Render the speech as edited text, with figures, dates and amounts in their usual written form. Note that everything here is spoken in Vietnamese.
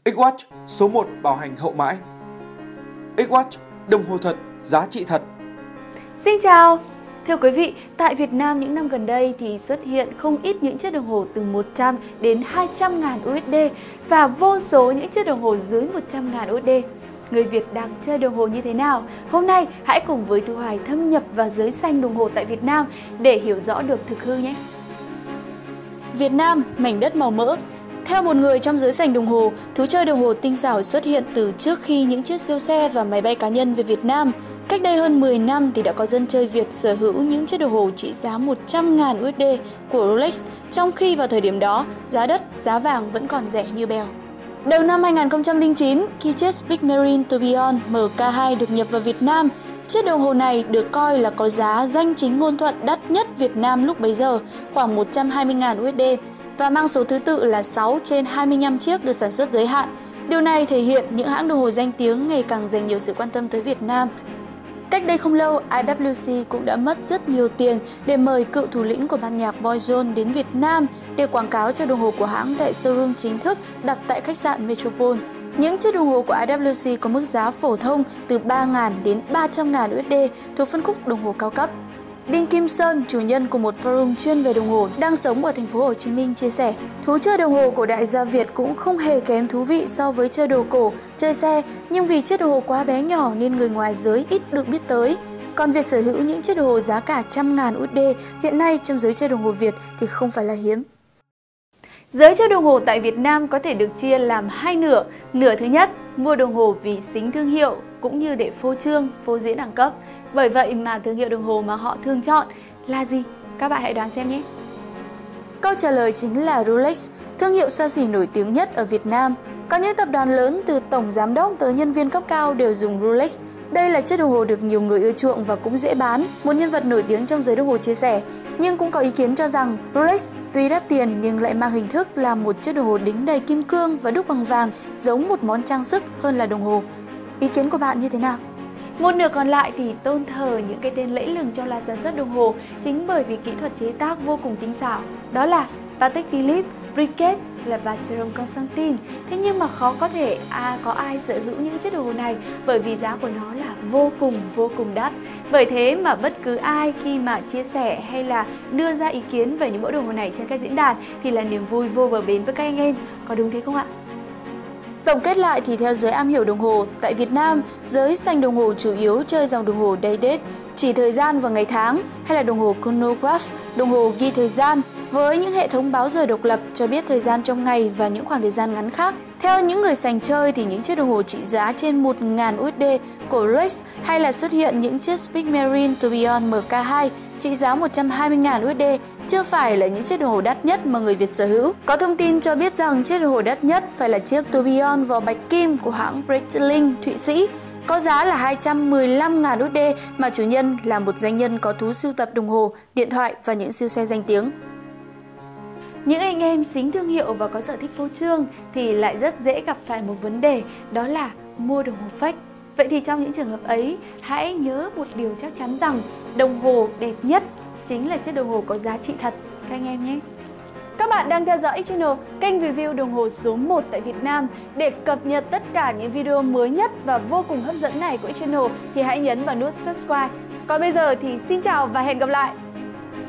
X-Watch số 1 bảo hành hậu mãi. X-Watch, đồng hồ thật, giá trị thật. Xin chào! Thưa quý vị, tại Việt Nam những năm gần đây thì xuất hiện không ít những chiếc đồng hồ từ 100 đến 200 ngàn USD và vô số những chiếc đồng hồ dưới 100 ngàn USD. Người Việt đang chơi đồng hồ như thế nào? Hôm nay hãy cùng với Thu Hoài thâm nhập vào giới xanh đồng hồ tại Việt Nam để hiểu rõ được thực hư nhé! Việt Nam, mảnh đất màu mỡ. Theo một người trong giới sành đồng hồ, thú chơi đồng hồ tinh xảo xuất hiện từ trước khi những chiếc siêu xe và máy bay cá nhân về Việt Nam. Cách đây hơn 10 năm thì đã có dân chơi Việt sở hữu những chiếc đồng hồ trị giá 100.000 USD của Rolex, trong khi vào thời điểm đó, giá đất, giá vàng vẫn còn rẻ như bèo. Đầu năm 2009, khi chiếc Speedmarine Tourbillon Mk2 được nhập vào Việt Nam, chiếc đồng hồ này được coi là có giá danh chính ngôn thuận đắt nhất Việt Nam lúc bấy giờ, khoảng 120.000 USD, và mang số thứ tự là 6 trên 25 chiếc được sản xuất giới hạn. Điều này thể hiện những hãng đồng hồ danh tiếng ngày càng dành nhiều sự quan tâm tới Việt Nam. Cách đây không lâu, IWC cũng đã mất rất nhiều tiền để mời cựu thủ lĩnh của ban nhạc Boyzone đến Việt Nam để quảng cáo cho đồng hồ của hãng tại showroom chính thức đặt tại khách sạn Metropole. Những chiếc đồng hồ của IWC có mức giá phổ thông từ 3.000 đến 300.000 USD thuộc phân khúc đồng hồ cao cấp. Đinh Kim Sơn, chủ nhân của một forum chuyên về đồng hồ đang sống ở thành phố Hồ Chí Minh chia sẻ, thú chơi đồng hồ của đại gia Việt cũng không hề kém thú vị so với chơi đồ cổ, chơi xe, nhưng vì chiếc đồng hồ quá bé nhỏ nên người ngoài giới ít được biết tới. Còn việc sở hữu những chiếc đồng hồ giá cả 100.000 USD hiện nay trong giới chơi đồng hồ Việt thì không phải là hiếm. Giới chơi đồng hồ tại Việt Nam có thể được chia làm hai nửa. Nửa thứ nhất, mua đồng hồ vì xính thương hiệu cũng như để phô trương, phô diễn đẳng cấp. Bởi vậy mà thương hiệu đồng hồ mà họ thường chọn là gì? Các bạn hãy đoán xem nhé! Câu trả lời chính là Rolex, thương hiệu xa xỉ nổi tiếng nhất ở Việt Nam. Có những tập đoàn lớn từ tổng giám đốc tới nhân viên cấp cao đều dùng Rolex. Đây là chiếc đồng hồ được nhiều người ưa chuộng và cũng dễ bán, một nhân vật nổi tiếng trong giới đồng hồ chia sẻ. Nhưng cũng có ý kiến cho rằng Rolex tuy đắt tiền nhưng lại mang hình thức là một chiếc đồng hồ đính đầy kim cương và đúc bằng vàng, giống một món trang sức hơn là đồng hồ. Ý kiến của bạn như thế nào? Một nửa còn lại thì tôn thờ những cái tên lẫy lừng trong làng sản xuất đồng hồ chính bởi vì kỹ thuật chế tác vô cùng tinh xảo. Đó là Patek Philippe, Breguet và Vacheron Constantin. Thế nhưng mà khó có thể có ai sở hữu những chiếc đồng hồ này bởi vì giá của nó là vô cùng đắt. Bởi thế mà bất cứ ai khi mà chia sẻ hay là đưa ra ý kiến về những mẫu đồng hồ này trên các diễn đàn thì là niềm vui vô bờ bến với các anh em. Có đúng thế không ạ? Tổng kết lại thì theo giới am hiểu đồng hồ, tại Việt Nam, giới sành đồng hồ chủ yếu chơi dòng đồng hồ Day-Date, chỉ thời gian vào ngày tháng, hay là đồng hồ chronograph, đồng hồ ghi thời gian, với những hệ thống báo giờ độc lập cho biết thời gian trong ngày và những khoảng thời gian ngắn khác. Theo những người sành chơi thì những chiếc đồng hồ trị giá trên 1.000 USD của Rolex hay là xuất hiện những chiếc Speedmarine Tourbillon Mk2 trị giá 120.000 USD chưa phải là những chiếc đồng hồ đắt nhất mà người Việt sở hữu. Có thông tin cho biết rằng chiếc đồng hồ đắt nhất phải là chiếc Tourbillon vỏ bạch kim của hãng Breitling, Thụy Sĩ, có giá là 215.000 USD mà chủ nhân là một doanh nhân có thú sưu tập đồng hồ, điện thoại và những siêu xe danh tiếng. Những anh em xính thương hiệu và có sở thích phô trương thì lại rất dễ gặp phải một vấn đề, đó là mua đồng hồ fake. Vậy thì trong những trường hợp ấy, hãy nhớ một điều chắc chắn rằng đồng hồ đẹp nhất chính là chiếc đồng hồ có giá trị thật các anh em nhé. Các bạn đang theo dõi X-Channel, kênh review đồng hồ số 1 tại Việt Nam. Để cập nhật tất cả những video mới nhất và vô cùng hấp dẫn này của X-Channel thì hãy nhấn vào nút subscribe. Còn bây giờ thì xin chào và hẹn gặp lại!